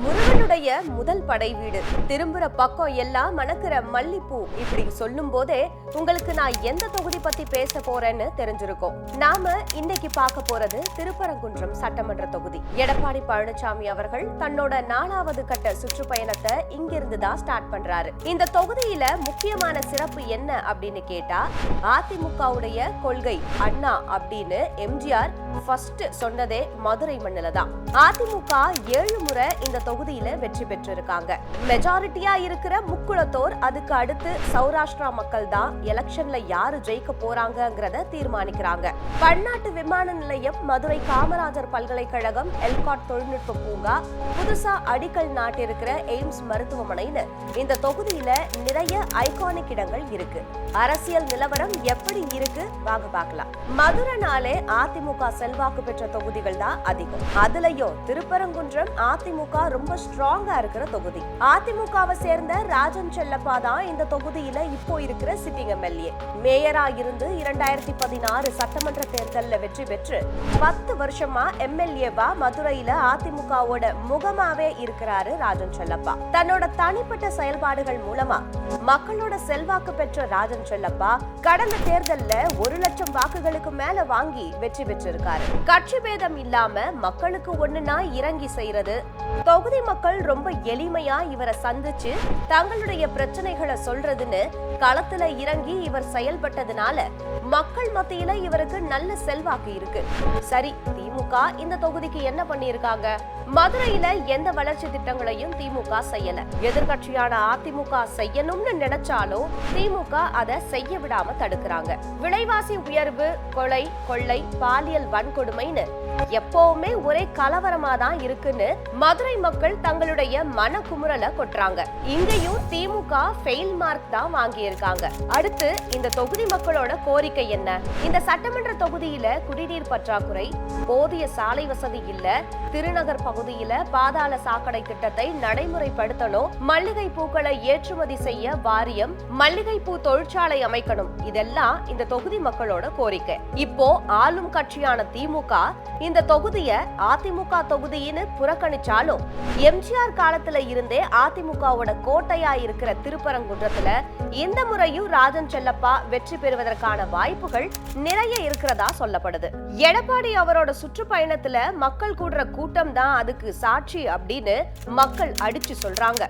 முருகனுடைய முதல் படை வீடு, திரும்புற பக்கம் எல்லாம் மணக்கிற மல்லிப்பூ, இப்படி சொல்லும் போதே உங்களுக்கு நான் எந்த தொகுதி பத்தி பேச போறேன்னு தெரிஞ்சிருக்கும். நாம இன்னைக்கு பார்க்க போறது திருப்பரங்குன்றம் சட்டமன்ற தொகுதி. எடப்பாடி பழனிசாமி அவர்கள் தன்னோட 4வது கட்ட சுற்றுப்பயணத்தை இங்கிருந்து தான் ஸ்டார்ட் பண்றாரு. இந்த தொகுதியில முக்கியமான சிறப்பு என்ன அப்படின்னு கேட்டா, அதிமுகவுடைய கொள்கை அண்ணா அப்படின்னு எம்ஜிஆர் ஃபர்ஸ்ட் சொன்னதே மதுரை மண்ணில தான். அதிமுக 7 முறை இந்த தொகுதியில வெற்றி பெற்றிருக்காங்க. மெஜாரிட்டியா இருக்கிற முக்குளத்தோர், அதுக்கு அடுத்து சௌராஷ்டிரா மக்கள் தான் எலெக்ஷன்ல யாரு ஜெயிக்க போறாங்கங்கறத தீர்மானிக்கிறாங்க. பன்னாட்டு விமான நிலையம், மதுரை காமராஜர் பல்கலைக்கழகம், எல்காட் தொழில்நுட்ப பூங்கா, புதுசா அடிக்கல் நாட்டிருக்கிற எய்ம்ஸ் மருத்துவமனைன்னு இந்த தொகுதியில நிறைய ஐகானிக் இடங்கள் இருக்கு. அரசியல் நிலவரம் எப்படி இருக்கு வாங்க பார்க்கலாம். மதுரைனாலே அதிமுக செல்வாக்கு பெற்ற தொகுதிகள் தான் அதிகம். அதுலயும் திருப்பரங்குன்றம் அதிமுக ரொம்ப ஸ்ட்ராங்கா இருக்கிற தொகுதி. அதிமுகவை சேர்ந்த ராஜன் செல்லப்பா தான் இந்த தொகுதியில இப்போ இருக்கிற சிட்டிங் எம்எல்ஏ. மேயரா இருந்து 2016 சட்டமன்ற தேர்தலில் வெற்றி பெற்று 10 வருஷமா எம்எல்ஏவா மதுரையில அதிமுகவோட முகமாவே இருக்கிறாரு ராஜன் செல்லப்பா. தன்னோட தனிப்பட்ட செயல்பாடுகள் மூலமா மக்களோட செல்வாக்கு பெற்ற ராஜன் செல்லப்பா கடந்த தேர்தல்ல 1 லட்சம் வாக்குகளுக்கு மேல வாங்கி வெற்றி பெற்றிருக்காரு. கட்சி பேதம் இல்லாம மக்களுக்கு ஒண்ணுனா இறங்கி செய்யறது, தொகுதி மக்கள் ரொம்ப எளிமையா இவரை சந்திச்சு தங்களுடைய பிரச்சனைகளை சொல்றதுன்னு களத்துல இறங்கி இவர் செயல்பட்டதுனால மக்கள் மத்தியில இவருக்கு நல்ல செல்வாக்கு இருக்கு. சரி, திமுக இந்த தொகுதிக்கு என்ன பண்ணிருக்காங்க? மதுரையில எந்த வளர்ச்சி திட்டங்களையும் திமுக செய்யல. எதிர்கட்சியான அதிமுக செய்யணும்னு நினைச்சாலும் திமுக அதை செய்ய விடாம தடுக்கிறாங்க. விலைவாசி உயர்வு, கொலை, கொள்ளை, பாலியல் வன்கொடுமைன்னு எப்பவுமே ஒரே கலவரமா தான் இருக்குன்னு மதுரை மக்கள் தங்களுடைய மனக்குமுறலை கொட்டுறாங்க. இங்கேயும் திமுக ஃபெயில் மார்க் தான் வாங்கி இருக்காங்க. அடுத்து இந்த தொகுதி மக்களோட கோரிக்கை என்ன? இந்த சட்டமன்ற தொகுதியில குடிநீர் பற்றாக்குறை, போதிய சாலை வசதி இல்ல, திருநகர் பகுதியில பாதாள சாக்கடை திட்டத்தை நடைமுறைப்படுத்தணும், மல்லிகை பூக்களை ஏற்றுமதி செய்ய வாரியம், மல்லிகை பூ தொழிற்சாலை அமைக்கணும், இதெல்லாம் இந்த தொகுதி மக்களோட கோரிக்கை. இப்போ ஆளும் கட்சியான திமுக இந்த தொகுதிய அதிமுக தொகுதின்னு புறக்கணிச்சாலும் எம்ஜிஆர் காலத்துல இருந்தே அதிமுகவோட கோட்டையா இருக்கிற திருப்பரங்குன்றத்துல இந்த முறையும் ராஜன் செல்லப்பா வெற்றி பெறுவதற்கான வாய்ப்புகள் நிறைய இருக்கிறதா சொல்லப்படுது. எடப்பாடி அவரோட சுற்றுப்பயணத்துல மக்கள் கூடுற கூட்டம் தான் அதுக்கு சாட்சி அப்படின்னு மக்கள் அடிச்சு சொல்றாங்க.